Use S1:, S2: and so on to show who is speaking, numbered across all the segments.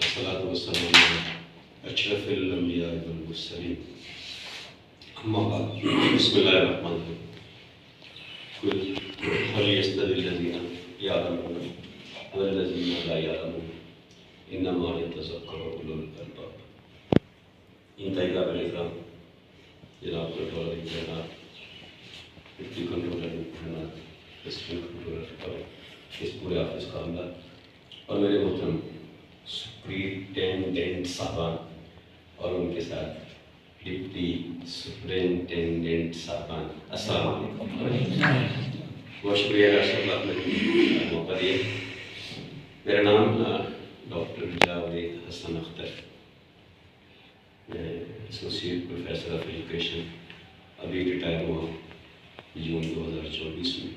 S1: वस्सलातु वस्सलामु अला अशरफिल अंबिया वल मुरसलीन अम्मा बाद बिस्मिल्लाहिर रहमानिर रहीम कुल हल यस्तविल्लज़ीना यअलमून वल्लज़ीना ला यअलमून इन्नमा यतज़क्करु उलुल अलबाब। इंतहा इकराम जनाब कंट्रोलर जनाब डिप्टी कंट्रोलर जनाब असिस्टेंट कंट्रोलर और इस पूरे ऑफिस का अमला और मेरे मोहतरम सुपरिटेंडेंट साहबान और उनके साथ डिप्टी सुपरिटेंडेंट साहबान, अस्सलाम वालेकुम। बहुत शुक्रिया डॉक्टर साहब आपने मौका दिया। मेरा नाम डॉक्टर जावेद हसन अख्तर, मैं एसोसिएट प्रोफेसर ऑफ एजुकेशन, अभी रिटायर हुआ जून 2024 में।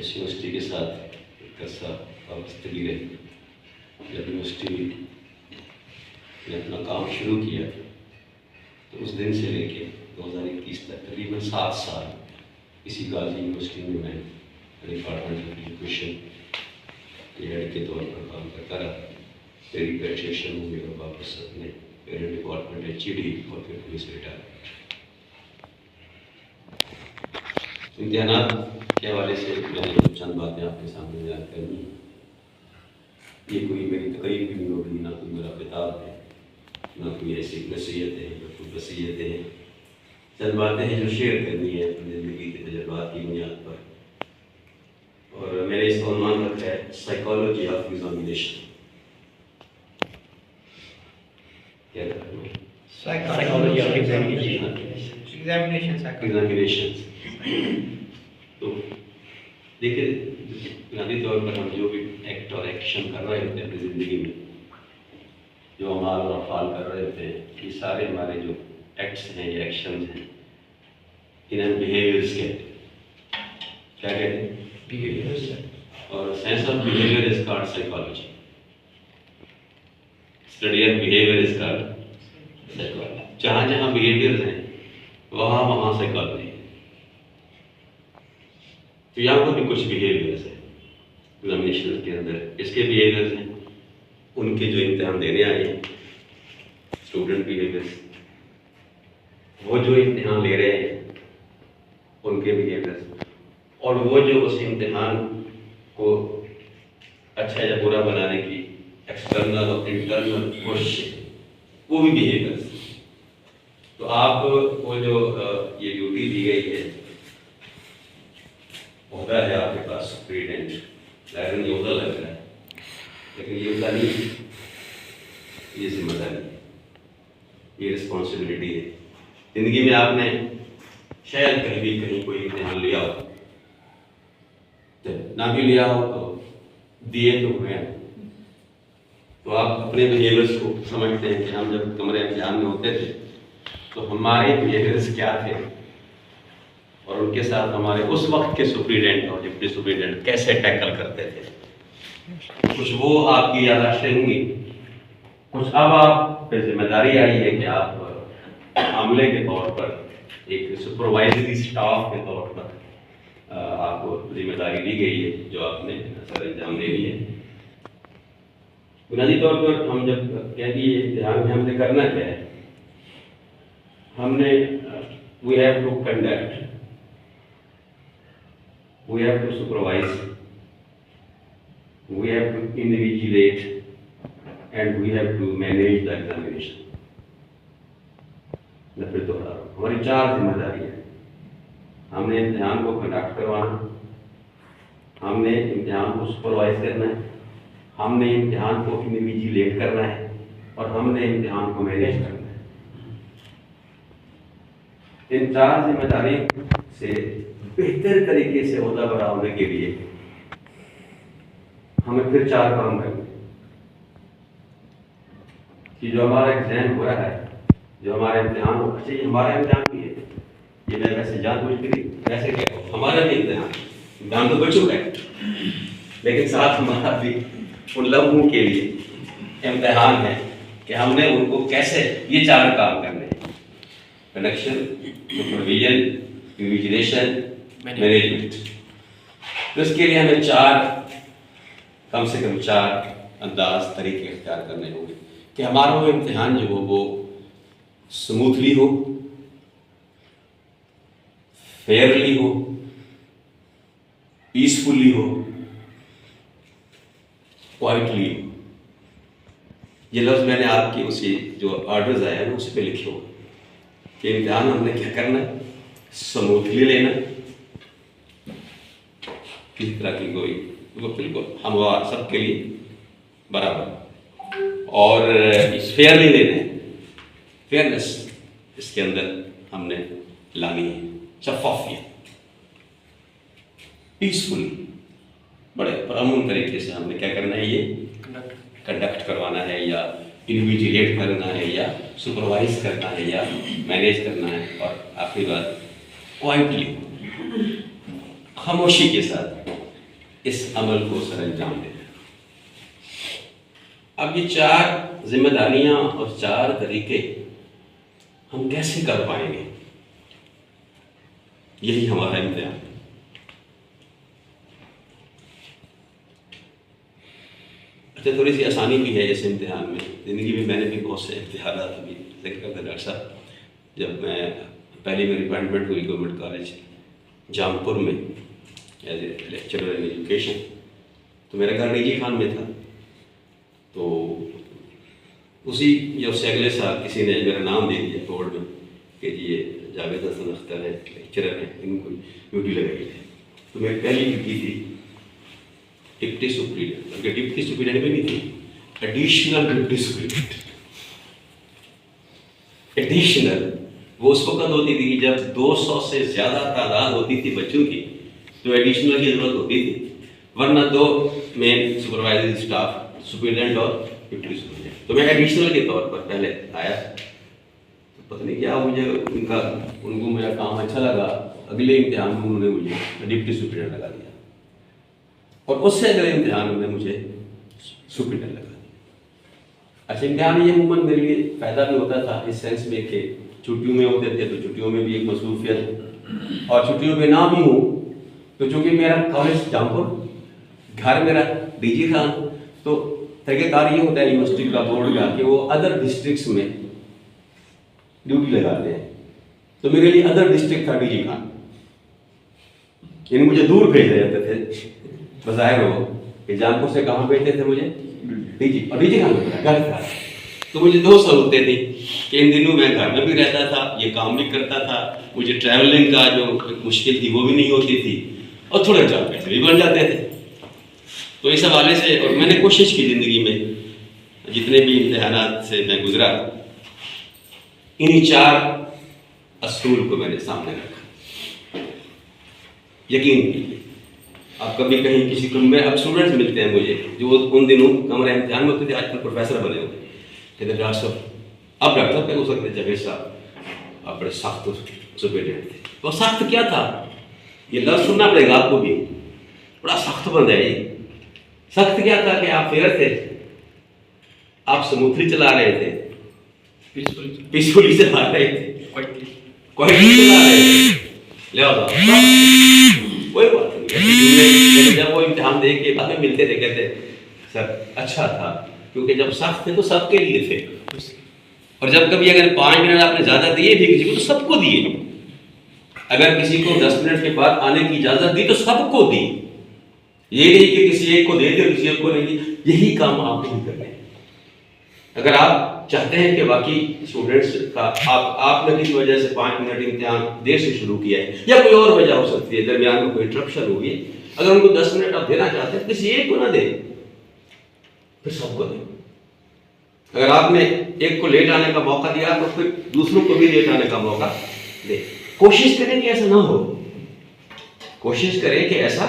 S1: इस यूनिवर्सिटी के साथ एक अर्सा वाबस्तगी रही। जब यूनिवर्सिटी ने अपना काम शुरू किया तो उस दिन से लेके 2021 तक तकरीबन 7 साल इसी गाजी यूनिवर्सिटी में मैं डिपार्टमेंट ऑफ एजुकेशन हेड के तौर पर काम करता रहा। मेरी ग्रेजुएशन हुई और वापस अपने मेरे डिपार्टमेंट HED और फिर पुलिस रिटायर। इम्तिहानात के हवाले से मैंने चंद बातें आपके सामने बयान करनी है। ये कोई मेरी तकरीर भी नहीं होगी, ना कोई मेरा किताब है, ना कोई ऐसी नसीहत है या कोई वसीयतें हैं। चंद बातें हैं जो शेयर करनी है अपनी ज़िंदगी के तजुर्बात की बुनियाद पर। और मैंने इसका उन्वान रखा है साइकोलॉजी ऑफ एग्जामिनेशन। क्या रखा है?
S2: Psychology of examination.
S1: तो देखिए, बुनियादी तौर पर हम जो भी एक्ट और एक्शन कर रहे होते हैं अपनी ज़िंदगी में, जो अमाल और अफ़ाल कर रहे होते हैं, ये सारे हमारे जो एक्ट्स हैं या एक्शंस हैं, इन्हें बिहेवियर्स कहते हैं। क्या कहते हैं? बिहेवियर्स। और science of behaviour is called psychology. Study of behaviour is called psychology. जहाँ जहाँ बिहेवियर्स हैं वहाँ वहाँ साइकोलॉजी है। तो यहाँ पर भी कुछ बिहेवियर्स हैं एग्जामिनेशन के अंदर, इसके बिहेवियर्स हैं, उनके जो इम्तिहान देने आए हैं स्टूडेंट बिहेवियर्स, वो जो इम्तिहान ले रहे हैं उनके बिहेवियर्स, और वो जो उस इम्तिहान को अच्छा या बुरा बनाने की एक्सटर्नल और इंटरनल कोशिश, वो भी बिहेवियर्स। तो आपको जो ये ड्यूटी दी गई है, ओहदा है आपके पास सुपरिटेंडेंट, लेकिन ये ओहदा लग रहा है, लेकिन ये ओहदा नहीं, ये जिम्मेदारी है, ये रिस्पॉन्सिबिलिटी है। जिंदगी में आपने शायद कहीं कोई इम्तिहान लिया हो, तो ना भी लिया हो तो दिए तो हुए। तो आप अपने बिहेवियर्स को समझते हैं कि हम जब कमरे इम्तिहान में होते थे तो हमारे बिहेवियर्स क्या थे और उनके साथ हमारे उस वक्त के सुपरिटेंडेंट और डिप्टी सुपरिटेंडेंट कैसे टैकल करते थे। कुछ वो आपकी याददाश्तें होंगी, कुछ अब आप पे जिम्मेदारी आई है कि आप आमले के तौर पर, एक सुपरवाइजरी स्टाफ के तौर पर आपको जिम्मेदारी दी गई है जो आपने सर अंजाम देनी है। बुनियादी तौर पर हम जब कह दिए इम्तिहान में हमने करना क्या है, हमने we have to conduct, we have to supervise, we have to invigilate, and we have to manage the examination. मैं फिर दोहरा रहा हूँ, हमारी 4 जिम्मेदारी है। हमने इम्तिहान को कंडक्ट करवाना, हमने इम्तिहान को सुपरवाइज करना है, हमने इम्तिहान को इन्विजिलेट करना है, और हमने इम्तिहान को मैनेज करना है। इन 4 जिम्मेदारी से बेहतर तरीके से ओहदा बरा होने के लिए हमें फिर 4 काम करने कि जो हमारा एग्जाम हो रहा है, जो हमारा इम्तिहान हो, अच्छा ये हमारा इम्तिहान भी है, ये मैं वैसे जानबूझ के वैसे कह रहा हूँ, हमारा भी इम्तिहान तो बच्चों का है, लेकिन साथ हमारा भी उन लोगों के लिए इम्तिहान है कि हमने उनको कैसे ये 4 काम करने हैं: कंडक्शन, सुपरविजन, इन्विजिलेशन, मैनेजमेंट। तो इसके लिए हमें कम से कम 4 अंदाज तरीके इख्तियार करने होंगे कि हमारा वो इम्तिहान जो हो वो स्मूथली हो, फेयरली हो, पीसफुली हो, क्वाइटली हो। ये लफ्ज़ मैंने आपकी उसी जो ऑर्डर्स आया है ना उसी पे लिखे हो कि इम्तिहान हमने क्या करना है, स्मूथली लेना, किसी तरह की कोई बिल्कुल हमवार सबके लिए बराबर, और फेयरली लेना है, फेयरनेस इसके अंदर हमने लानी है, शफाफियत, पीसफुली, बड़े परअमन तरीके से हमने क्या करना है, ये कंडक्ट करवाना है या इन्विजिलेट करना है या सुपरवाइज करना है या मैनेज करना है। और आखिरी बात, क्वाइटली, खामोशी के साथ इस अमल को सर अंजाम देना। अब ये 4 जिम्मेदारियां और 4 तरीके हम कैसे कर पाएंगे, यही हमारा इम्तिहान। अच्छा, थोड़ी सी आसानी भी है इस इम्तिहान में। ज़िंदगी में मैंने भी बहुत से इम्तिहान अभी जिक्र करते डॉक्टर साहब, जब मैं पहली मेरी अपॉइंटमेंट हुई गवर्नमेंट कॉलेज जामपुर में as a lecturer in education, तो मेरा घर निजी खान में था। तो उसी जो से अगले साल किसी ने मेरा नाम दे दिया बोर्ड में कि जी ये जावेद हसन अख्तर है, लेक्चरर है, इनको ड्यूटी लगाई है। तो मेरी पहली ड्यूटी थी डिप्टी सुपरिटेंडेंट, बल्कि डिप्टी सुपरिटेंडेंट भी नहीं थी, एडिशनल डिप्टी सुपरिटेंडेंट। एडिशनल वो उस वक्त होती थी कि जब 200 से ज़्यादा तादाद होती थी बच्चों की, तो एडिशनल की ज़रूरत होती थी, वरना 2 मेन सुपरवाइजरी स्टाफ, सुपरिटेंडेंट और डिप्टी सुपरिटेंडेंट। तो मैं एडिशनल के तौर पर पहले आया, तो पता नहीं क्या मुझे उनको मेरा काम अच्छा लगा, अगले इम्तिहान में उन्होंने मुझे डिप्टी सुपरिटेंडेंट लगा दिया, और उससे अगले इम्तिहान में मुझे सुपरिटेंडेंट लगा दिया। अच्छा, इम्तिहान ये अमूमन मेरे लिए फ़ायदा भी होता था इस सेंस में कि छुट्टियों में होते थे तो छुट्टियों में भी एक मसरूफियत, और छुट्टियों में ना भी हूँ तो चूँकि मेरा कॉलेज जामपुर, घर मेरा डीजी खान, तो तरीक़ेकार ये होता है यूनिवर्सिटी का बोर्ड का कि वो अदर डिस्ट्रिक्ट्स में ड्यूटी लगाते हैं। तो मेरे लिए अदर डिस्ट्रिक्ट था डीजी खान, यानी मुझे दूर भेजे जाते थे। बज़ाहिर हो कि जानपुर से कहाँ भेजते थे मुझे, डीजी, और डीजी खान में घर था। तो मुझे 2 सहूलतें थी कि इन दिनों मैं घर में भी रहता था, ये काम भी करता था, मुझे ट्रैवलिंग का जो मुश्किल थी वो भी नहीं होती थी, और थोड़े 4 पैसे भी बन जाते थे। तो इस हवाले से, और मैंने कोशिश की ज़िंदगी में जितने भी इम्तिहानात से मैं गुजरा, इन्हीं 4 असूल को मैंने सामने रखा। यकीन कीजिए, आप कभी कहीं किसी को, मैं अब स्टूडेंट्स मिलते हैं मुझे जो उन दिनों कमरा इम्तिहान में होते थे, आजकल प्रोफेसर बने हुए, कहते डॉक्टर साहब, अब डॉक्टर साहब हो सकते जावेद साहब आप बड़े सख्त सुपरिटेंडेंट थे। तो सख्त क्या था, ये लफ्ज़ सुनना पड़ेगा आपको भी, बड़ा सख्त बंद है ये। सख्त क्या था कि आप फेयर थे, आप स्मूथली चला रहे थे, पीसफुली चला रहे थे, क्वाइटली चला रहे थे, लिहाजा कोई बात नहीं। जब वो इम्तिहान दे के बाद में मिलते थे, कहते सर अच्छा था, क्योंकि जब सख्त थे तो सबके लिए थे, और जब कभी अगर 5 मिनट आपने ज़्यादा दिए भी किसी को तो सबको दिए, अगर किसी को 10 मिनट के बाद आने की इजाज़त दी तो सबको दी, ये नहीं कि किसी एक को दे दे किसी एक को नहीं दी। यही काम आप नहीं कर रहे। अगर आप चाहते हैं कि बाकी स्टूडेंट्स का आपने किसी वजह से 5 मिनट इम्तिहान देर से शुरू किया है या कोई और वजह हो सकती है, दरमियान में कोई इंटरप्शन होगी, अगर उनको 10 मिनट आप देना चाहते हैं किसी एक को ना दे, फिर सबको दे। अगर आपने एक को लेट आने का मौका दिया तो फिर दूसरों को भी लेट आने का मौका दे। कोशिश करें कि ऐसा ना हो, कोशिश करें कि ऐसा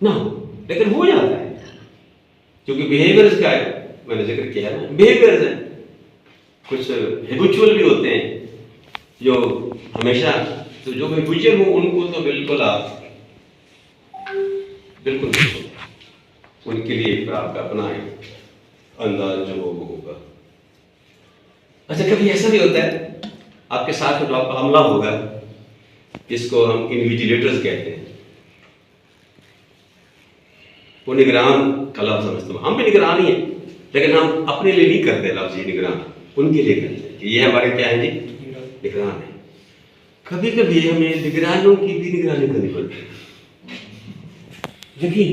S1: ना हो, लेकिन हो जाता है, क्योंकि बिहेवियर्स का मैंने जिक्र किया ना, बिहेवियर्स हैं, कुछ हैबिचुअल भी होते हैं जो हमेशा, तो जो हैबिचुअल हो उनको तो बिल्कुल आप बिल्कुल उनके लिए फिर आपका अपना अंदाज जो वो होगा। अच्छा, कभी ऐसा भी होता है आपके साथ जो आपका हमला होगा, जिसको हम इन्विजिलेटर्स कहते हैं, वो निगरान का लफ्ज़ समझते हैं, हम भी निगरान ही हैं, लेकिन हम अपने लिए नहीं करते लफ्ज़ निगरान, उनके लिए करते हैं कि ये हमारे क्या है जी, निगरान है। कभी कभी हमें निगरानों की भी निगरानी करनी पड़ती है, लेकिन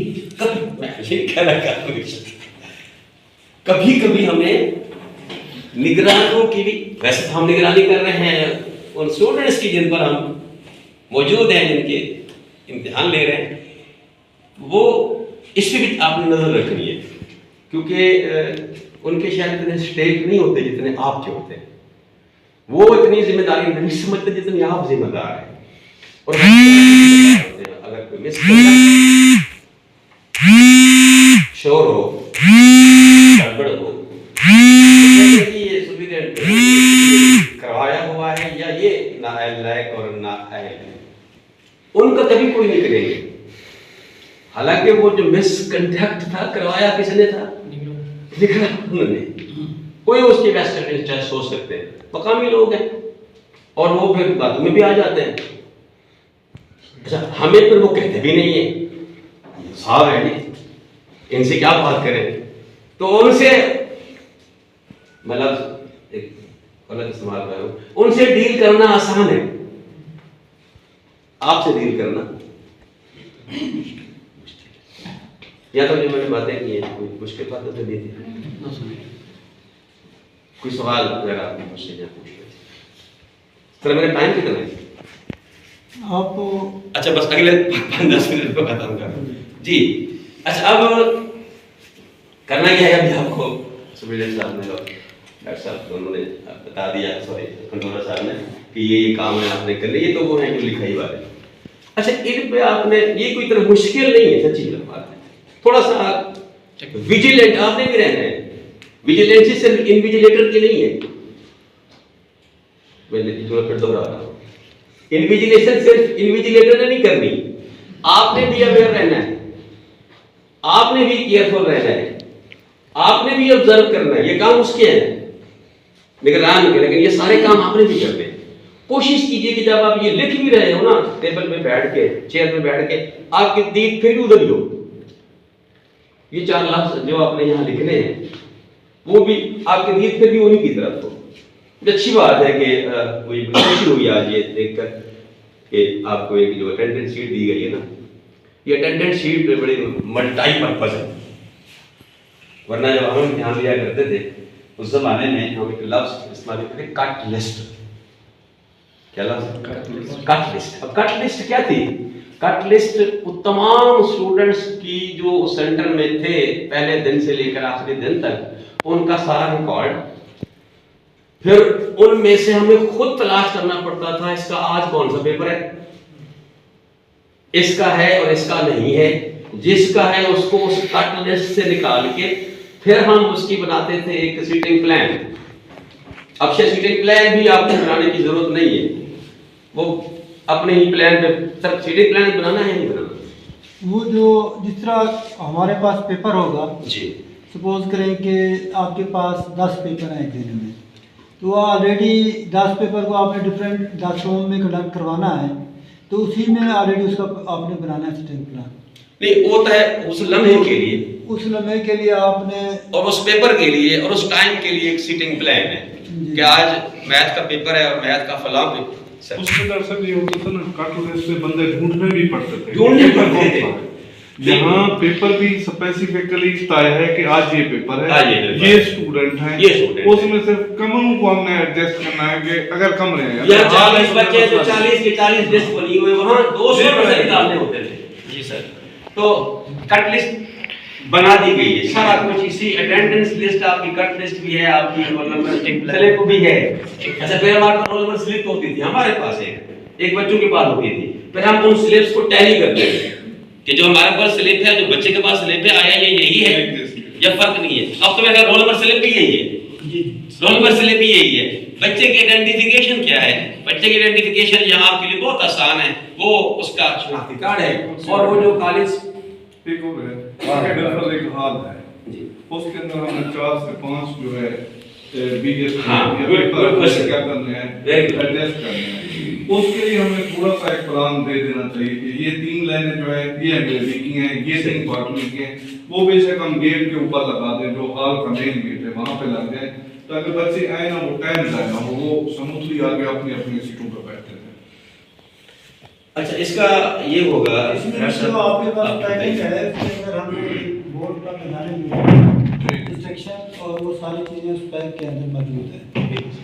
S1: कभी कभी हमें निगरानों की भी, वैसे हम निगरानी कर रहे हैं उन स्टूडेंट्स की जिन पर हम मौजूद हैं, जिनके इम्तिहान ले रहे हैं, वो इस पर भी आपने नजर रखनी है, क्योंकि उनके शायद इतने स्टेक नहीं होते जितने आपके होते हैं। वो इतनी जिम्मेदारी नहीं समझते जितनी आप जिम्मेदार हैं। और अगर कोई मिस शोर हो, गड़बड़ हो, ये सुविधा करवाया हुआ है या ये नालायक और नाअहल है, उनका कभी कोई नहीं करेंगे। हालांकि वो जो मिसकंडक्ट था, करवाया किसने था? निगरान ने। कोई उसके बेस्ट इंटरेस्ट सोच सकते हैं, मकामी लोग हैं और वो फिर बातों में भी आ जाते हैं। अच्छा, हमें फिर वो कहते भी नहीं है, साहब है नहीं, इनसे क्या बात करें, तो उनसे मतलब एक गलत इस्तेमाल कर रहा हूं, उनसे डील करना आसान है, आपसे डील करना या तो जो मैंने बातें की हैं कोई मुश्किल बात तो नहीं थी। कोई सवाल अगर आपने मुझसे या पूछ रहे सर, मेरा टाइम कितना है
S2: आप?
S1: अच्छा, बस अगले 5-10 मिनट में खत्म कर जी। अच्छा, अब करना क्या है, अभी आपको सुबेदार साहब ने और डॉक्टर साहब दोनों ने बता दिया, सॉरी कंट्रोलर साहब ने, कि ये काम है आपने कर लिया, ये तो वो है जो लिखाई वाले। अच्छा, इन पे आपने, ये कोई तरह मुश्किल नहीं है, सच्ची बात है, थोड़ा सा विजिलेंट आपने भी रहना है। विजिलेंसी सिर्फ इनविजिलेटर की नहीं है, मैंने थोड़ा फिर दोहरा रहा हूं, इनविजिलेशन सिर्फ इनविजिलेटर ने नहीं करनी, आपने भी अवेयर रहना है, आपने भी केयरफुल रहना है, आपने भी ऑब्जर्व करना है। ये काम उसके हैं निगरान के, लेकिन ये सारे काम आपने भी करने हैं। कोशिश कीजिए कि जब आप ये लिख भी रहे हो ना, टेबल पे बैठ के, चेयर पे बैठ के, आपकी दीद फिर भी उधर ही हो। ये 4 लफ्ज जो आपने यहाँ लिखने हैं, वो भी आपकी दीद फिर भी उन्हीं की तरफ हो। अच्छी बात है कि कोई खुशी हुई आज ये देखकर कि आपको एक जो अटेंडेंस शीट दी गई है ना, ये अटेंडेंस शीट पे बड़ी मल्टी पर्पज है। वरना जब हम ध्यान दिया करते थे उस जमाने में, हम एक लफ्ज इस्तेमाल करते थे, कट लिस्ट। क्या लफ्ज? Cut list. अब कट लिस्ट क्या थी? कट लिस्ट तमाम स्टूडेंट्स की जो सेंटर में थे पहले दिन से लेकर आखिरी दिन तक, उनका सारा रिकॉर्ड, फिर उनमें से हमें खुद तलाश करना पड़ता था, इसका आज कौन सा पेपर है, इसका है और इसका नहीं है। जिसका है उसको उस कट लिस्ट से निकाल के फिर हम उसकी बनाते थे एक सीटिंग प्लान। अब सीटिंग प्लान भी आपको बनाने की जरूरत नहीं है, वो अपने ही प्लान पे सिर्फ सीटिंग प्लान बनाना है, नहीं बनाना।
S2: वो जो जिस तरह हमारे पास पेपर होगा
S1: जी,
S2: सपोज करें कि आपके पास 10 पेपर हैं एक दिन में, तो ऑलरेडी 10 पेपर को आपने डिफरेंट 10 रूम में कंडक्ट करवाना है, तो उसी में ऑलरेडी उसका आपने बनाना है सीटिंग प्लान।
S1: नहीं, वो तो है उस लम्हे के लिए,
S2: उस लम्हे के लिए आपने,
S1: और उस पेपर के लिए और उस टाइम के लिए एक सीटिंग प्लान है कि आज मैथ का पेपर है और मैथ का फलां पेपर।
S3: उसके दरअसल ये होता था ना, कट लिस्ट से बंदे ढूंढने भी पड़ते थे,
S1: ढूंढने पड़ते थे।
S3: यहाँ पेपर भी स्पेसिफिकली तय है कि आज ये पेपर है, ये स्टूडेंट है, उसमें सिर्फ कमों को हमने एडजस्ट करना है कि अगर कम रहे हैं,
S1: या 40 बच्चे तो 40 के 40 लिस्ट बनी हुई, वहां 200% निकालने होते थे। जी सर, तो कट लिस्ट बना दी गई है, सारा कुछ इसी अटेंडेंस लिस्ट, आपकी कट लिस्ट भी है, आपकी रोल नंबर स्लिप भी है। अच्छा, फिर हमारे पास रोल नंबर स्लिप होती थी, हमारे पास एक बच्चों के पास होती थी, फिर हम उन स्लिप्स को टैली करते थे कि जो हमारे पास स्लिप है, जो बच्चे के पास स्लिप है, आया ये यही है या फर्क नहीं है। अब तो मेरा रोल नंबर स्लिप भी यही है, रोल नंबर स्लिप भी यही है। बच्चे की आइडेंटिफिकेशन क्या है? बच्चे की आइडेंटिफिकेशन यहाँ आपके लिए बहुत आसान है, वो उसका शनाख्ती कार्ड है, और वो जो कॉलेज
S3: एक हो गया दरअसल एक हाल है जी, उसके अंदर हमने 4 से 5 जो है बीएस या पेपर क्या करने हैं, एडजस्ट करने हैं। उसके लिए हमें थोड़ा सा एक प्लान दे देना चाहिए कि ये 3 लाइनें जो है ये मेरे लिखी हैं, ये 3 पार्ट लिखे हैं, वो बेशक हम गेट के ऊपर लगा दें, जो हॉल का मेन गेट है वहाँ पे लग जाए, ताकि बच्चे आए ना वो टाइम जाए ना, वो स्मूथली आगे अपनी अपनी सीटों पर बैठते थे।
S1: अच्छा, इसका ये होगा
S2: इसमें जो आपके पास पैकेज है उसके अंदर हम बोर्ड का बनाने इंस्ट्रक्शन और वो सारी चीज़ें उस पैक के अंदर मौजूद है।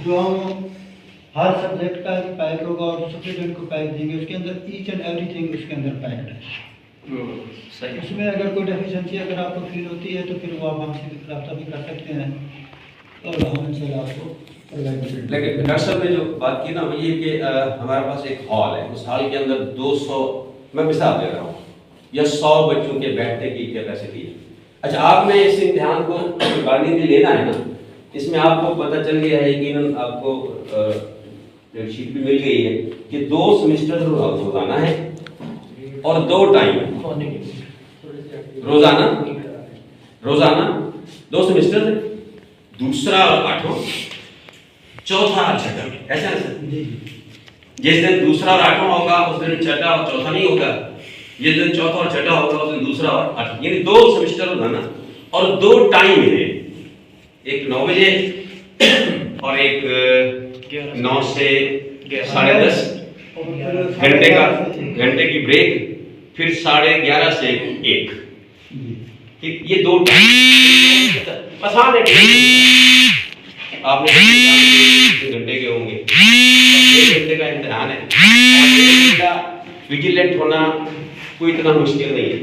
S2: जो हम हर सब्जेक्ट का एक पैक होगा और सप्लीमेंट को पैक देंगे, उसके अंदर ईच एंड एवरीथिंग उसके अंदर पैक्ड है। उसमें अगर कोई डेफिशिएंसी अगर आपको फील होती है तो फिर वो आप हमसे रब्ता भी कर सकते हैं और हम इनसे आपको प्रोवाइड करेंगे।
S1: लेकिन डॉक्टर साहब ने जो बात की ना वो ये कि हमारे पास एक हॉल है, उस हॉल के अंदर 200, मैं मिसाल दे रहा हूँ, या 100 बच्चों के बैठने की कैपेसिटी है। अच्छा, आपने इस इम्तिहान को गारंटी लेना है ना, इसमें आपको पता चल गया है कि आपको शीट भी मिल गई है कि 2 सेमेस्टर रोजाना है और 2 टाइम रोजाना 2 सेमेस्टर है, दूसरा और 8वां, चौथा और छठा, ऐसा है सर? जिस दिन दूसरा और 8वां होगा उस दिन छठा और चौथा नहीं होगा, जिस दिन चौथा और छठा होगा उस दिन दूसरा और 8वां, यानी 2 सेमेस्टर रोजाना और 2 टाइम है, एक 9 बजे और एक 9 से 10:30 घंटे की ब्रेक, फिर 11:30 से 1। ये 2 आसान है। आपने 2 घंटे के होंगे, 1 घंटे का इम्तिहान है और 1 घंटा विजिलेंट होना कोई इतना मुश्किल नहीं है।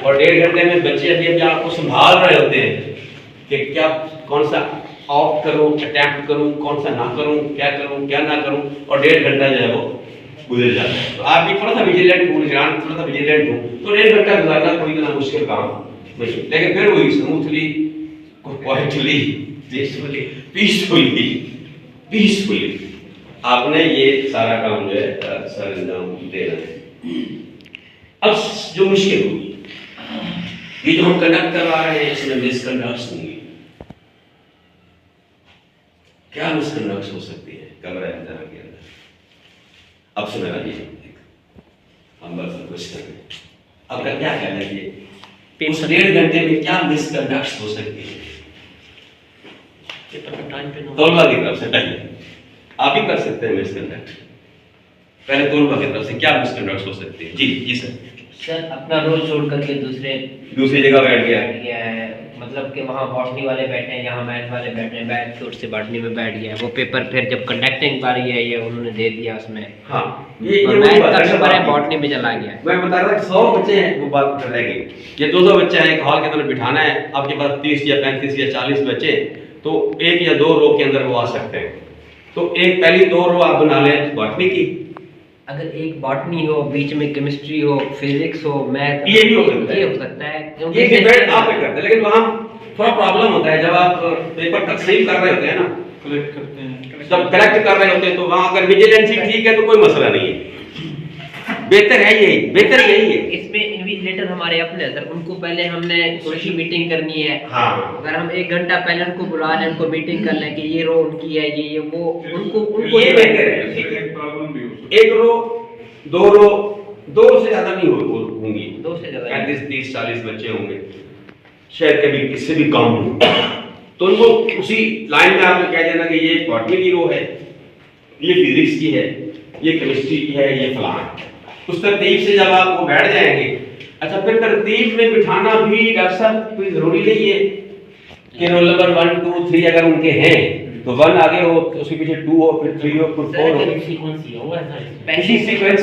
S1: और 1.5 घंटे में बच्चे अभी आपको संभाल रहे होते हैं कि क्या कौन सा ऑफ करूं, अटैम्प्ट करूं, कौन सा ना करूं, क्या करूं क्या ना करूं, और 1.5 घंटा जो है वो गुजर जाता है। तो आप भी थोड़ा सा विजिलेंट हूँ, थोड़ा सा विजिलेंट हूँ, तो 1.5 घंटा गुजारना कोई इतना मुश्किल काम नहीं, लेकिन फिर वही स्मूथली, क्वाइटली, पीसफुली आपने ये सारा काम जो है सर अंजाम देना है। अब जो मुश्किल होगी, ये जो हम कंडक्ट करवा रहे हैं इसमें मिसकंडक्ट्स होंगी। क्या मिसकंडक्ट्स हो सकती है कमरा इम्तिहान के अंदर? अब सुना ये हम बस क्वेश्चन है, आपका क्या कहना है ये उस 1.5 घंटे में क्या मिसकंडक्ट्स हो सकती है? तौलबा की तरफ से पहले आप ही कर सकते हैं मिसकंडक्ट, पहले तौलबा की तरफ से क्या मिसकंडक्ट्स हो सकती है? जी सर,
S4: अपना रोल छोड़ करके दूसरी
S1: जगह बैठ गया
S4: है, मतलब कि वहाँ बॉटनी वाले बैठे हैं, यहाँ मैथ वाले बैठे हैं, बैठ छोड़ से बॉटनी में बैठ गया है। वो पेपर फिर जब कंडक्टिंग बारी है ये उन्होंने दे दिया उसमें,
S1: हाँ ये
S4: मैथ का पेपर है बॉटनी में चला गया।
S1: मैं बता रहा था कि 100 बच्चे हैं, वो बात रह गई, ये 200 बच्चे हैं, एक हॉल के अंदर बिठाना है, आपके पास 30 या 35 या 40 बच्चे, तो 1 या 2 रो के अंदर वो आ सकते हैं। तो एक पहली 2 रो आप बना लें बॉटनी की,
S4: अगर एक बॉटनी हो, बीच में केमिस्ट्री हो, फिजिक्स हो, मैथ,
S1: ये भी हो सकता है, ये डिबेट आप करते हैं, लेकिन वहाँ थोड़ा प्रॉब्लम होता है जब आप पेपर तकसीम कर रहे होते हैं ना,
S3: कलेक्ट करते हैं,
S1: जब कलेक्ट कर रहे होते हैं तो वहाँ अगर विजिलेंसी ठीक है तो कोई मसला नहीं है, बेहतर यही है।
S4: इसमें इन्विजिलेटर हमारे अपने हैं सर, उनको पहले हमने थोड़ी सी मीटिंग करनी है।
S1: हाँ,
S4: अगर हम 1 घंटा पहले उनको बुला लें, उनको मीटिंग कर लें कि ये रो उनकी है, ये वो उनको
S1: ये बेहतर है।
S3: एक प्रॉब्लम भी हो सकती है,
S1: 1 रो 2 रो 2 से ज्यादा नहीं होंगी,
S4: 2 से ज्यादा
S1: 35 30 40 बच्चे होंगे, शायद कभी इससे भी कम हो, तो उनको उसी लाइन में आपने कह देना कि ये बॉटनी की रो है, ये फिजिक्स की है, ये केमिस्ट्री की है, ये फलां है। उस तरतीब से जब आप वो बैठ जाएंगे, अच्छा फिर तरतीब में बिठाना भी डॉक्टर साहब कोई जरूरी नहीं है कि रोल नंबर 1 2 3 अगर उनके हैं तो 1 आगे हो, तो उसके पीछे 2 हो, फिर 3 हो, फिर 4 हो, इसी सीक्वेंस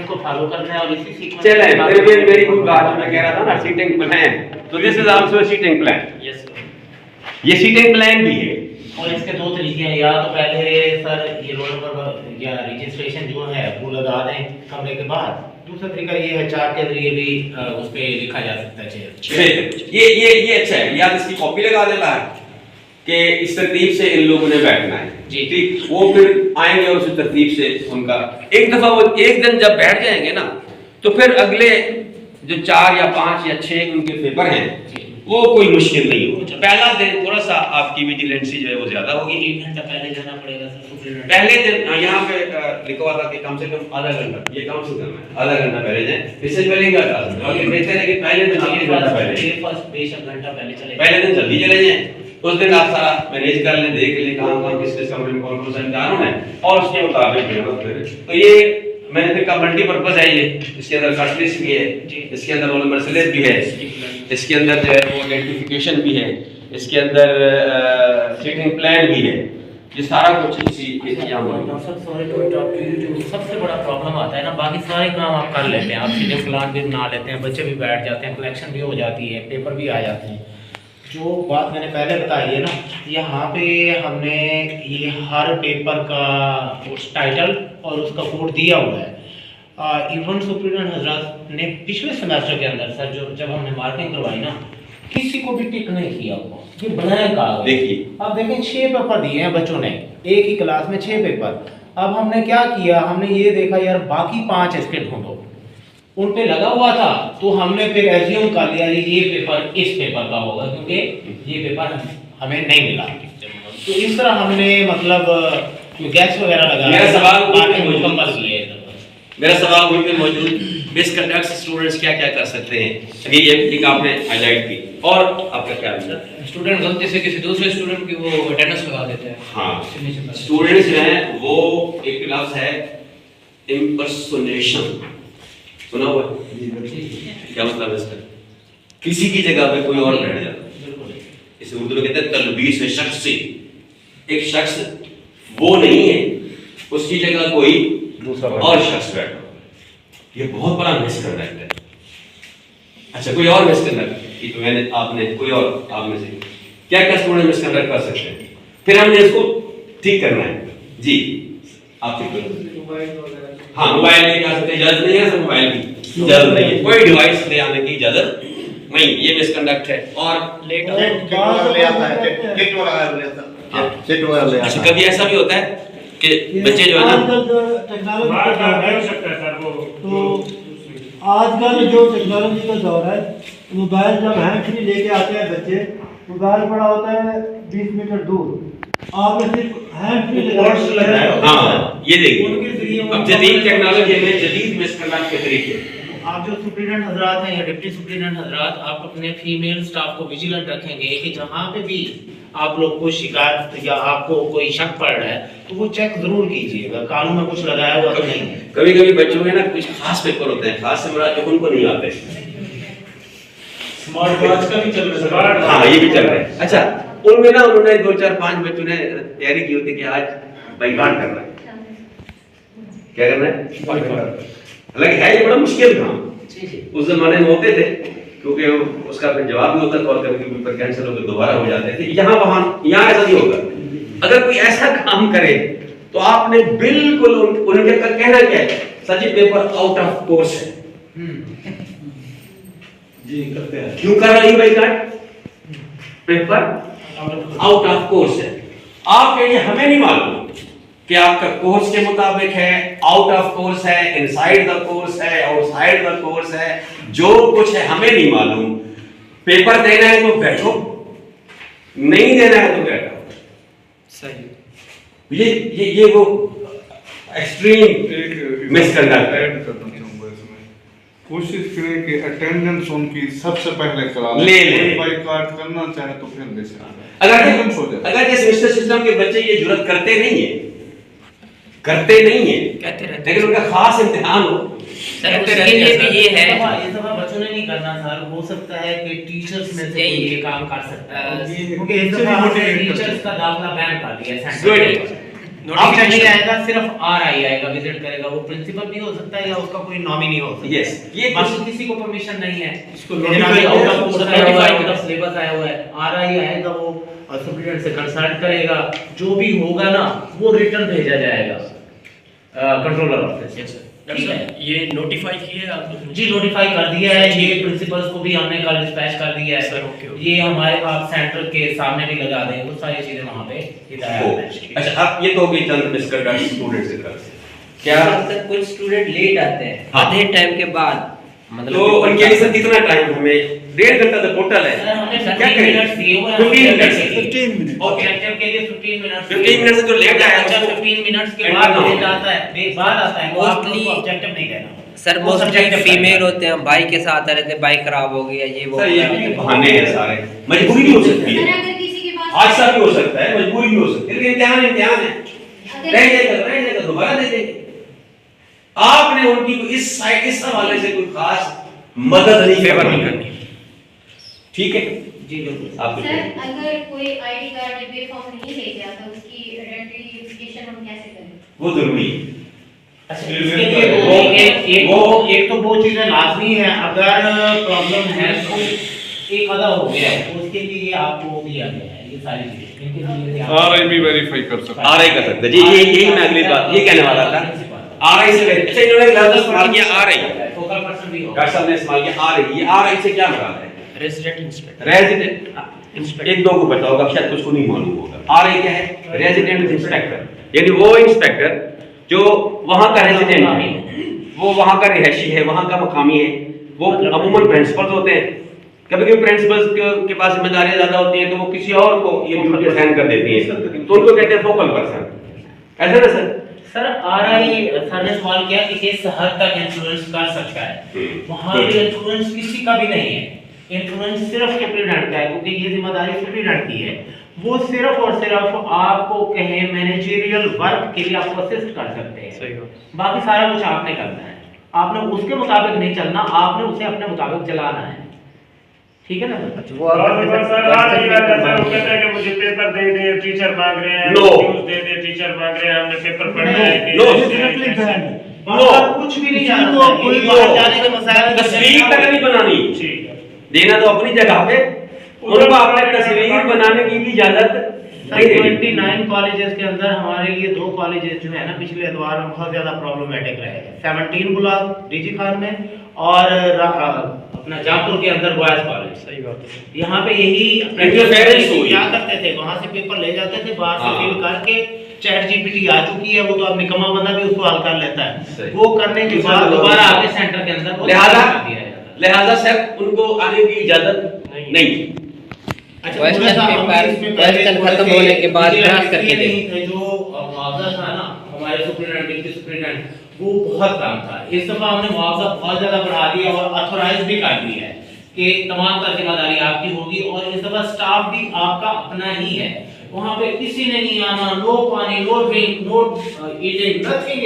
S4: को फॉलो करना है और इसी सीक्वेंस
S1: चले। फिर मेरी कोई बात मैं कह रहा था ना सीटिंग प्लान, तो this is also seating plan.
S4: Yes sir,
S1: ये सीटिंग प्लान भी है
S5: और इसके 2 तरीके हैं, या तो पहले सर ये रोल नंबर या रजिस्ट्रेशन जो है वो लगा दें कमरे के बाहर, दूसरा तरीका ये है चार्ट के जरिए भी उस पे लिखा जा सकता है चेयर।
S1: ये अच्छा है, या इसकी कॉपी लगा देता है कि इस तरतीब से इन लोगों ने बैठना है जी, ठीक, वो फिर आएंगे और उस तरतीब से उनका एक दफा वो एक दिन जब बैठ जाएंगे ना, तो फिर अगले जो 4 या 5 या 6 उनके पेपर हैं वो कोई मुश्किल नहीं हो। पहला दिन थोड़ा सा आपकी विजिलेंसी जो है वो ज्यादा होगी,
S5: 1 घंटा पहले जाना पड़ेगा सर,
S1: पहले दिन यहाँ पे लिखा हुआ था कि कम से कम आधा घंटा, ये कम से कम है आधा घंटा पहले जाए, इससे पहले क्या क्लास है, आगे बेहतर है कि पहले दिन आगे घंटा पहले, पहले दिन जल्दी चले जाएं, उस दिन आप सारा मैनेज कर लें, देख लें कहाँ किस किस कमरे में कौन कौन सा इम्तिहान है और उसके मुताबिक तो ये मैंने देखा मल्टीपर्पज है ये, इसके अंदर कट लिस्ट भी है, इसके अंदर रोल नंबर सिलेक्ट भी है, इसके अंदर जो है वो आइडेंटिफिकेशन भी है, इसके अंदर सीटिंग प्लान भी है, ये सारा कुछ इसी यहाँ
S5: सबसे बड़ा प्रॉब्लम आता है ना, बाकी सारे काम आप कर लेते हैं, आप सीधे प्लान भी बना लेते हैं, बच्चे भी बैठ जाते हैं, कलेक्शन भी हो जाती है, पेपर भी आ जाते हैं। जो बात मैंने पहले बताई है ना, यहाँ पे हमने ये हर पेपर का टाइटल और उसका कोड दिया हुआ है। इवन सुप्रीडेंट हजरात ने पिछले सेमेस्टर के अंदर सर जब हमने मार्किंग करवाई ना, किसी को भी टिक नहीं किया हुआ, ये ब्लैंक कागज। देखिए अब देखें 6 पेपर दिए हैं बच्चों ने, एक ही क्लास में 6 पेपर। अब हमने क्या किया, हमने ये देखा यार बाकी 5 इसके ढूंढो, उन पे लगा हुआ था तो हमने फिर एज्यूम कर लिया ये पेपर इस पेपर का होगा क्योंकि ये पेपर हमें नहीं मिला। तो इस तरह हमने मतलब गैस वगैरह लगाया।
S1: मेरा सवाल
S5: मुकम्मल किए।
S1: मेरा सवाल वहीं पे मौजूद, मिसकंडक्ट स्टूडेंट्स क्या क्या कर सकते हैं, अभी ये एक आपने हाईलाइट की, और आपका क्या विचार है?
S6: स्टूडेंट गलती से किसी दूसरे स्टूडेंट की वो अटेंडेंस लगा देते हैं।
S1: हाँ, स्टूडेंट्स जो हैं वो एक लफ्ज है इम्पर्सोनेशन, सुना हुआ क्या मतलब है इसका? किसी की जगह पे कोई और बैठ जाता, इसे उर्दू में कहते हैं तलबीस शख्सी। एक शख्स वो नहीं है, उसकी जगह कोई दूसरा और शख्स बैठा, ये बहुत बड़ा मिसकंडक्ट है। अच्छा, कोई और मिसकंडक्ट, ये तो मैंने आपने कोई और आप में से क्या क्या स्टूडेंट मिसकंडक्ट कर सकते हैं, फिर हमने इसको ठीक करना है। जी आप ठीक करो। हाँ, मोबाइल लेके आ सकते हैं, इजाजत नहीं है सर, मोबाइल की इजाजत नहीं है, कोई डिवाइस ले आने की इजाजत नहीं, ये मिसकंडक्ट है। और
S6: लेट
S1: अच्छा, कभी ऐसा भी होता है कि बच्चे जो है ना,
S2: आजकल जो टेक्नोलॉजी का दौर है, मोबाइल जब हैंड फ्री लेके आते हैं बच्चे, मोबाइल पड़ा होता है 20 मीटर दूर, आपने सिर्फ हैंड फ्री लगाया।
S1: हाँ, ये देखिए अब जदीद टेक्नोलॉजी में जदीद मिसकंडक्ट के तरीके।
S5: आप जो सुप्रीडेंट हजरात हैं या डिप्टी सुप्रीडेंट हजरात, आप अपने फीमेल स्टाफ को विजिलेंट रखेंगे कि जहाँ पे भी आप लोग को शिकायत या आपको कोई शक पड़ रहा है तो वो चेक जरूर कीजिएगा, कानून में कुछ लगाया हुआ तो नहीं है।
S1: कभी कभी बच्चों में ना कुछ खास पेपर होते हैं, खास से मुराद जो उनको नहीं आते,
S3: स्मार्ट वॉच का भी चल रहा है।
S1: हाँ, ये भी चल रहा है। अच्छा, उनमें ना उन्होंने 2 4 5 बच्चों ने तैयारी की होती कि आज बाइकाट करना है, क्या करना है, हालांकि है ये बड़ा मुश्किल काम, उस जमाने में होते थे क्योंकि उसका फिर जवाब भी होता था और कभी पेपर कैंसिल होकर दोबारा हो जाते थे। यहाँ यहाँ ऐसा नहीं होगा। अगर कोई ऐसा काम करे तो आपने बिल्कुल उनके कहना क्या है, sir ji paper out of course है।
S3: जी करते हैं।
S1: क्यों कर रही भाई काट, पेपर आउट ऑफ कोर्स है। आप कहिए हमें नहीं मालूम कि आपका कोर्स के मुताबिक है, आउट ऑफ कोर्स है, इनसाइड द कोर्स है, आउटसाइड द कोर्स है, जो कुछ है हमें नहीं मालूम। पेपर देना है तो बैठो, नहीं देना है तो बैठो। सही। ये वो एक्सट्रीम मिसकंडक्ट है।
S3: कोशिश करें कि अटेंडेंस उनकी सबसे पहले करा
S1: ले
S3: बाइकाट करना चाहे तो फिर ले सकते।
S1: अगर ये सेमेस्टर सिस्टम के बच्चे ये जुर्रत करते नहीं है, कहते रहते, लेकिन उनका खास इम्तिहान हो,
S4: कहते रहते हैं, ये है
S5: ये सब बच्चों ने नहीं करना सर, हो सकता है कि टीचर्स में से कोई ये काम कर सकता है, क्योंकि इस दफा हमने टीचर्स का दाखिला बैन कर दिया है सेंटर। टीचर नहीं आएगा, सिर्फ आरआई आएगा, विजिट करेगा, वो प्रिंसिपल भी हो सकता है या उसका कोई नॉमिनी हो सकता है।
S1: यस, ये
S5: बाकी किसी को परमिशन नहीं है,
S3: इसको नोटिफाई
S5: सिलेबस आया हुआ है, आरआई आएगा, वो सुप्रीडेंट से कंसल्ट करेगा, जो भी होगा ना वो रिटर्न भेजा जाएगा कंट्रोलर ऑफिस।
S6: ठीक है, ये नोटिफाई किए आप?
S5: जी नोटिफाई कर दिया है, ये प्रिंसिपल्स को भी हमने कल डिस्पैच कर दिया है
S6: सर। ओके,
S5: ये हमारे आप सेंटर के सामने भी लगा दें, वो सारी चीजें वहाँ पे हिदायत है।
S1: अच्छा, अब ये तो होगी चंद मिसकंडक्ट स्टूडेंट्स की तरफ से। क्या
S4: कुछ स्टूडेंट लेट आते हैं,
S1: हाँ।
S4: आधे टाइम के बाद मतलब
S1: तो उनके लिए सर कितना टाइम हमें 1.5 घंटा तो टोटल है,
S5: सर हमने
S1: क्या
S5: 15
S1: करें?
S5: मिनट दिए हुए हैं
S1: 15 मिनट
S2: 15 मिनट।
S5: ऑब्जेक्टिव के लिए 15 मिनट
S1: 15 मिनट से जो लेट आया
S5: बच्चा
S1: उसको
S5: 15 मिनट्स के
S1: end
S5: बाद
S1: करना
S5: लेट
S1: होगा।
S5: आता है बाद आता है, वो आप
S4: Mostly-
S5: उसको ऑब्जेक्टिव नहीं कहना
S4: सर
S5: वो
S4: मोस्टली
S5: subjective
S4: फीमेल
S5: है।
S4: होते हैं, बाइक के साथ आ रहे थे, बाइक खराब हो गई है, ये वो
S1: सर ये भी बहाने हैं सारे, मजबूरी भी हो सकती
S7: सर
S1: है,
S7: अगर किसी के पास
S1: हादसा भी हो सकता है, मजबूरी भी हो सकती है, लेकिन इम्तिहान है, रह जाएगा दोबारा दे देंगे। आपने उनकी इस साइड इस हवाले से कोई खास मदद नहीं करनी, ठीक है
S5: जी बिल्कुल।
S1: आप कुछ
S7: सर
S1: कहें?
S7: अगर कोई आईडी कार्ड या पे फॉर्म नहीं ले गया तो उसकी आइडेंटिफिकेशन हम कैसे करें?
S1: वो जरूरी है।
S5: अच्छा, इसके लिए एक तो वो चीजें लाजमी है, अगर प्रॉब्लम है तो एक अदा हो गया है तो उसके लिए आपको दिया गया है ये सारी चीजें, इनके लिए आप
S3: आरआई भी वेरीफाई कर सकते हैं।
S1: आरआई कर सकते हैं जी, यही मैं अगली बात ये कहने वाला था। आरआई से अच्छा इन्होंने लफ्ज इस्तेमाल किया आरआई,
S5: फोकल पर्सन भी हो।
S1: डॉक्टर साहब ने इस्तेमाल किया आरआई, ये आरआई से क्या मुराद है?
S4: Resident inspector.
S1: रेजिडेंट एक दो को पता होगा, शायद कुछ को नहीं मालूम होगा। आरआई क्या है? रेजिडेंट इंस्पेक्टर, यानी वो इंस्पेक्टर जो वहां का रेजिडेंट है, वो वहां का रिहायशी है, वहां का मकामी है। वो अमूमन प्रिंसिपल्स होते हैं, कभी कभी प्रिंसिपल्स के पास जिम्मेदारियां ज्यादा होती हैं तो वो किसी और को ये ड्यूटी असाइन कर देती हैं, तो उनको कहते हैं फोकल पर्सन, ऐसा ना सर?
S5: सर आरआई सर ने सवाल किया कि किस हद तक इन्फ्लुएंस कर सकता है, वहां पे इन्फ्लुएंस किसी का भी नहीं है, इन्फ्लुएंस सिर्फ सुप्रीडेंट का है, क्योंकि ये जिम्मेदारी सुप्रीडेंट की है। वो सिर्फ और सिर्फ आपको कहे मैनेजरियल वर्क के लिए आपको असिस्ट कर सकते हैं,
S4: सही बात।
S5: बाकी सारा कुछ आपने करना है, आपने उसके मुताबिक नहीं चलना, आपने उसे अपने मुताबिक चलाना है, ठीक है ना?
S4: वो
S8: सर आज ही बात है सर, वो कहते हैं कि मुझे पेपर दे दे, टीचर मांग रहे हैं,
S1: No.
S8: न्यूज़ दे दे, टीचर मांग रहे हैं, हमने पेपर पढ़ना है कि
S1: No.
S2: डेफिनेटली बैन है।
S5: बाहर कुछ भी नहीं जाना
S2: No.
S5: चाहिए, बाहर जाने के मसाइल
S1: तस्वीर तक नहीं बनानी,
S8: ठीक है।
S1: देना तो अपनी जगह पे, उनको अपने तस्वीर बनाने की भी इजाजत नहीं देनी।
S5: 29 कॉलेजेस के अंदर हमारे लिए 2 कॉलेजेस जो है ना पिछले एतवार में बहुत ज्यादा प्रॉब्लमेटिक रहे हैं, 17 ब्लॉक डीजी खान में और अपना जामपुर के अंदर बॉयज कॉलेज।
S4: सही बात है।
S5: यहाँ पे यही
S1: Interference हुई।
S5: क्या करते थे, वहां से पेपर ले जाते थे, बाहर से
S1: हाँ।
S5: फिल करके चैट जीपीटी आ चुकी है, वो तो अब निकम्मा बंदा भी उसको हल कर लेता
S1: सही।
S5: है, वो करने के बाद दोबारा आके सेंटर के अंदर वो
S1: लिहाजा
S5: कर दिया जाता है।
S1: लिहाजा सर उनको आने की इजाजत नहीं।
S5: अच्छा,
S4: Question
S5: थोड़ा सा हम
S4: paper,
S5: इसमें पहले
S4: question
S5: थोड़े
S4: खत्म
S5: से
S4: होने के बाद
S5: मुझे
S4: ड्राफ्ट करके
S5: ये
S4: दे।
S5: नहीं थे, जो मुआवजा था ना हमारे सुप्रीडेंट डिप्टी सुप्रीडेंट, वो बहुत कम था। इस दफा हमने मुआवजा बहुत ज्यादा बढ़ा दिया और ऑथोराइज भी कर दिया है कि तमाम का जिम्मेदारी आपकी होगी, और इस दफा स्टाफ भी आपका अपना ही है, वहां पे किसी ने नहीं आना, नो पानी, no drink, no eating, nothing.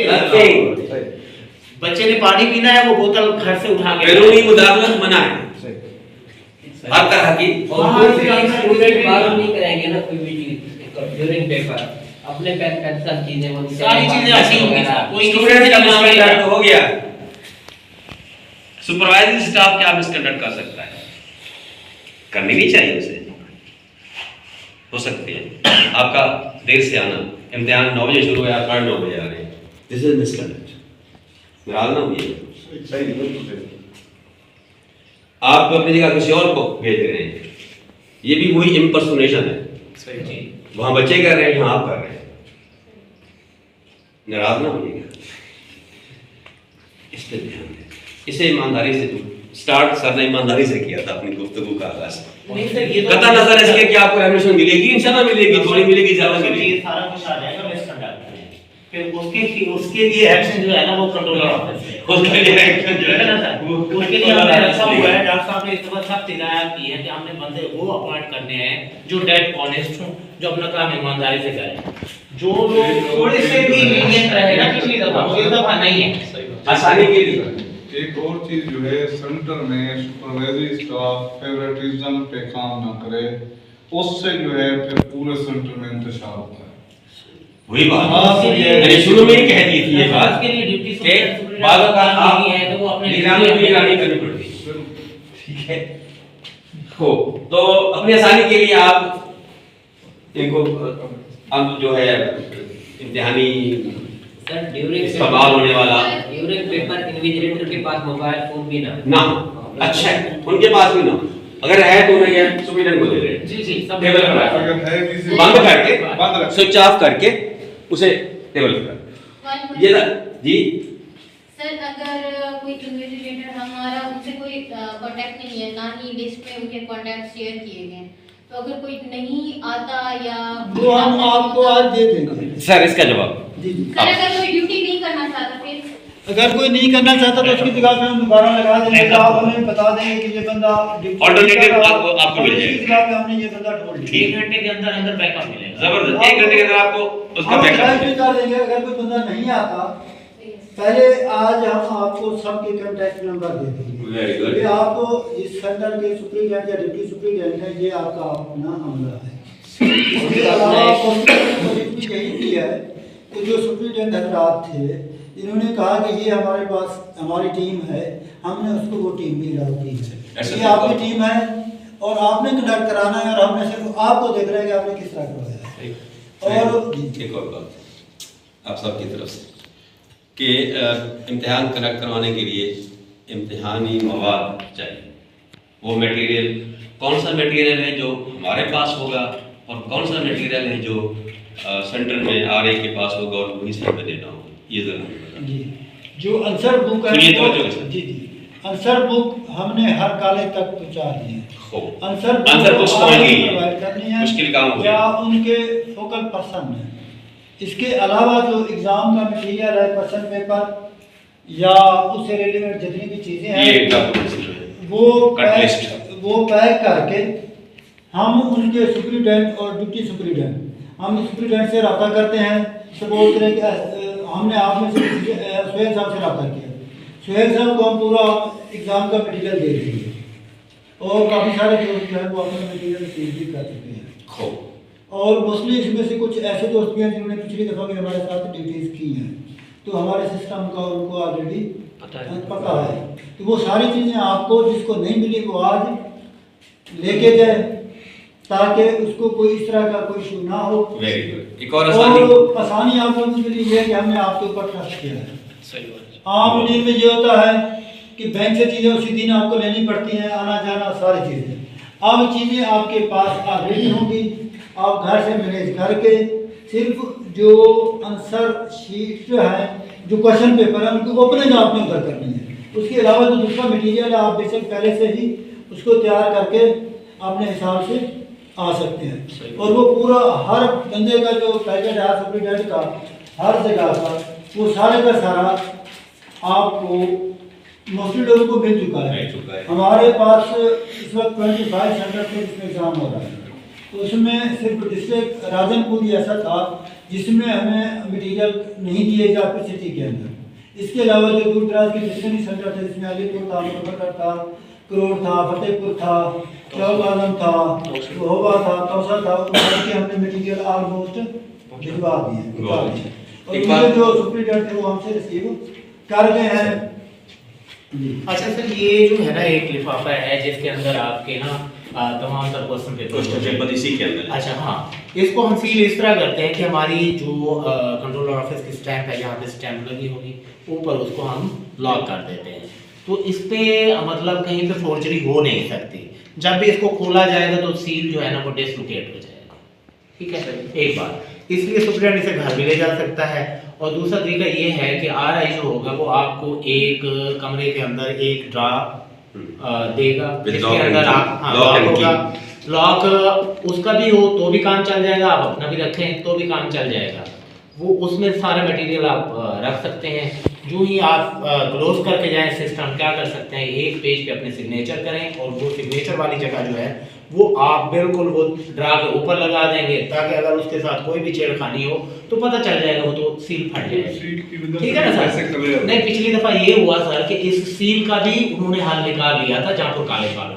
S5: बच्चे ने पानी पीना है, वो बोतल घर से उठा के
S1: कानूनी मुदाखलत मना है हर तरह की।
S5: बाहर से अंदर
S4: स्टूडेंट बाहर नहीं करेंगे ना कोई भी चीज ड्यूरिंग पेपर, अपने बैग का सब चीजें वो
S5: सारी चीजें ऐसी होंगी सर, कोई
S1: स्टूडेंट का मिसकंडक्ट हो गया, सुपरवाइजिंग स्टाफ क्या मिसकंडक्ट कर सकता है? करनी भी चाहिए उसे, हो सकती है आपका देर से आना, इम्तिहान 9 बजे शुरू है, आप 9:30 बजे आ रहे हैं, दिस इज मिसकंडक्ट, नाराज ना होइए। आप अपनी जगह किसी और को भेज रहे हैं, ये भी वही इम्पर्सोनेशन है,
S4: सही जी।
S1: वहां बच्चे कर रहे हैं, यहाँ आप कर रहे हैं, नाराज ना होइएगा, इस पे ध्यान दें। इसे ईमानदारी से स्टार्ट सर ने ईमानदारी से किया था अपनी गुफ्तगू का आगाज।
S5: नहीं सर, ये तो
S1: कता नजर इसके कि आपको रेवोल्यूशन मिलेगी, इंशाल्लाह मिलेगी, थोड़ी मिलेगी, ज्यादा मिलेगी।
S5: ये सारा कुछ आ जाएगा मिसकंडक्ट में, फिर उसके लिए एक्शन जो है ना वो कंट्रोलर ऑफिस है,
S1: उसके लिए एक्शन जो
S5: है ना
S1: है
S5: सर, उसके लिए हमने रखा हुआ है। डॉक्टर साहब ने इस तरह सख्त हिदायत की है कि हमने बंदे वो अपॉइंट करने हैं जो डेड ऑनेस्ट हों, जो अपना काम ईमानदारी से करें, जो लोग थोड़े से भी लीनियंट रहे ना पिछली दफा, वो इस दफा नहीं है।
S1: आसानी के लिए
S3: एक और चीज जो है, सेंटर में सुपरवाइजरी स्टाफ फेवरेटिज्म पे काम ना करे, उससे जो है फिर पूरे सेंटर में इंतशार होता है।
S1: वही बात
S3: हाँ,
S1: मैंने शुरू में ही कह दी थी ये बात
S5: उसके लिए ड्यूटी
S1: कि बाद का आप
S5: है तो वो अपने
S1: निगरानी करनी पड़ती, ठीक है हो, तो अपनी आसानी के लिए आप इनको अब जो है इम्तिहानी
S4: सर ड्यूरिंग
S1: इस्तेमाल होने वाला
S4: ड्यूरिंग पेपर इन्विजिलेटर के पास मोबाइल फोन भी ना
S1: अच्छा है, उनके पास भी ना, अगर है तो उन्हें क्या सुविधा को दे रहे हैं,
S5: जी जी सब
S1: टेबल पर रखा।
S3: अगर है किसी
S1: बंद करके
S3: बंद रख
S1: स्विच ऑफ करके उसे टेबल पर
S7: One
S1: ये
S7: question.
S1: जी
S7: सर सर अगर कोई इन्वेस्टिगेटर हमारा उनसे कोई कांटेक्ट नहीं है, ना ही लिस्ट में उनके कांटेक्ट शेयर किए गए हैं, तो अगर कोई नहीं आता या
S2: वो हम आपको आज दे देंगे।
S1: सर इसका जवाब
S2: जी जी।
S7: सर अगर कोई ड्यूटी नहीं करना चाहता फिर
S2: अगर कोई नहीं करना चाहता तो उसकी जगह पे हम दोबारा लगा देंगे, तो आप हमें बता देंगे कि ये बंदा
S1: Alternative आपको मिल जाएगा।
S2: इसकी जगह पे हमने ये बंदा ढूंढ लिया।
S5: 1 घंटे के अंदर अंदर बैकअप मिलेगा।
S1: जबरदस्त, 1 घंटे के अंदर आपको उसका
S2: हम
S1: बैकअप
S2: ट्राई भी कर देंगे। अगर कोई बंदा नहीं आता, पहले आज हम आपको सबके कॉन्टैक्ट नंबर दे देंगे।
S1: Very good.
S2: ये आपको इस सेंटर के सुप्रीडेंट या डिप्टी सुप्रीडेंट है, ये आपका अपना अमला है। इसके अलावा कोशिश यही की है कि जो सुप्रीडेंट हजरात थे, इन्होंने कहा कि ये हमारे पास हमारी टीम है, हमने उसको वो टीम भी डाल दी है। ये आपकी टीम है और आपने कंडक्ट कराना है, और हमने सिर्फ आपको देख रहे हैं कि आपने किस तरह करवाया है। और
S1: एक और बात आप सबकी तरफ से कि इम्तिहान कंडक्ट करवाने के लिए इम्तिहानी मवाद चाहिए। वो मटेरियल कौन सा मटेरियल है जो हमारे पास होगा और कौन सा मटेरियल है जो सेंटर में आरए के पास होगा और वहीं से हमें देना होगा, ये जरूर
S2: जी, जो आंसर बुक है
S1: सुनिए तवज्जो से।
S2: जी जी, आंसर बुक हमने हर कॉलेज तक पहुंचा दी है। आंसर
S1: बुक्स कौन की है?
S2: प्रोवाइड करनी है,
S1: मुश्किल काम हो
S2: या उनके फोकल पर्सन है। इसके अलावा जो एग्जाम का मटेरियल है, क्वेश्चन पेपर या उससे रिलेटेड जितनी भी चीजें हैं, वो पैक करके हम उनके सुप्रीडेंट और डिप्टी सुप्रीडेंट, हम सुप्रीडेंट से रब्ता करते हैं। सपोज करें कि हमने आप में से सुहेल साहब से रब्ता किया, सुहेल साहब को हम पूरा एग्ज़ाम का मटेरियल दे देंगे, और काफ़ी सारे दोस्त जो है वो अपना मटेरियल रिसीव भी कर चुके हैं। और मोस्टली इसमें से कुछ ऐसे दोस्त भी हैं जिन्होंने पिछली दफ़ा भी हमारे साथ ड्यूटीज़ की हैं, तो हमारे सिस्टम का उनको ऑलरेडी पता है। तो वो सारी चीज़ें आपको जिसको नहीं मिली वो आज लेके जाए, ताकि उसको कोई इस तरह का कोई इशू ना हो।
S1: Very good. एक और आसानी
S2: आप लोगों के लिए ये है कि हमने आपके ऊपर ट्रस्ट किया है।
S6: सही बात।
S2: आम दिन में ये होता है कि बैंक से चीज़ें उसी दिन आपको लेनी पड़ती हैं, आना जाना सारी चीज़ें। अब चीज़ें आपके पास ऑलरेडी होंगी, आप घर से मैनेज करके सिर्फ जो आंसर शीट है, जो क्वेश्चन पेपर है, उनकी ओपनिंग आपने उधर करनी है। उसके अलावा जो दूसरा मटेरियल है, आप बेशक पहले से ही उसको तैयार करके अपने हिसाब से आ सकते हैं। और वो पूरा हर बंदे का जो पैकेट है सुप्रीडेंट का, हर जगह का वो सारे का सारा आपको मोस्टली लोगों को मिल चुका है। हमारे पास इस वक्त 25 सेंटर पे इसमें एग्ज़ाम हो रहा है, तो उसमें सिर्फ डिस्ट्रिक्ट राजनपुर ही ऐसा था जिसमें हमें मटेरियल नहीं दिए जाते सिटी के अंदर। इसके अलावा जो दूर दराज के जितने भी सेंटर थे, जिसमें अलीपुर था, मुजफ्फरनगर था, करोड़ था, फतेहपुर था, चौक आजम था, होबा था, तौसा था, उनके हमने मटेरियल ऑलमोस्ट भिजवा दिए। और उनके जो सुप्रीडेंट थे वो हमसे रिसीव कर गए हैं।
S5: अच्छा सर, ये जो है ना एक लिफाफा है जिसके अंदर आपके ना तमाम तर क्वेश्चन पेपर
S1: इसी के अंदर।
S5: अच्छा हाँ, इसको हम सील इस तरह करते हैं कि हमारी जो कंट्रोलर ऑफिस की स्टैंप है, यहाँ पे स्टैंप लगी होगी, ऊपर उसको हम लॉक कर देते हैं। तो इस पे मतलब कहीं पे फोर्जरी हो नहीं सकती। जब भी इसको खोला जाएगा तो सील जो है ना वो डिसलोकेट हो जाएगा। ठीक है सर, एक बात, इसलिए सुप्रीडेंट इसे घर भी ले जा सकता है। और दूसरा तरीका ये है कि आरआई जो होगा वो आपको एक कमरे के अंदर एक ड्रा देगा, जिसके अंदर आप लॉक होगा। लॉक उसका भी हो तो भी काम चल जाएगा, आप अपना भी रखें तो भी काम चल जाएगा। वो उसमें सारा मटेरियल आप रख सकते हैं। जो ही आप क्लोज करके जाएं, सिस्टम क्या कर सकते हैं, एक पेज पे अपने सिग्नेचर करें और वो सिग्नेचर वाली जगह जो है वो आप बिल्कुल वो ड्रा के ऊपर लगा देंगे, ताकि अगर उसके साथ कोई भी छेड़खानी हो तो पता चल जाएगा, वो तो सील फट जाएगा। ठीक है ना सर? नहीं, पिछली दफा ये हुआ सर कि इस सील का भी उन्होंने हल निकाल लिया था जहाँ पर काले वालों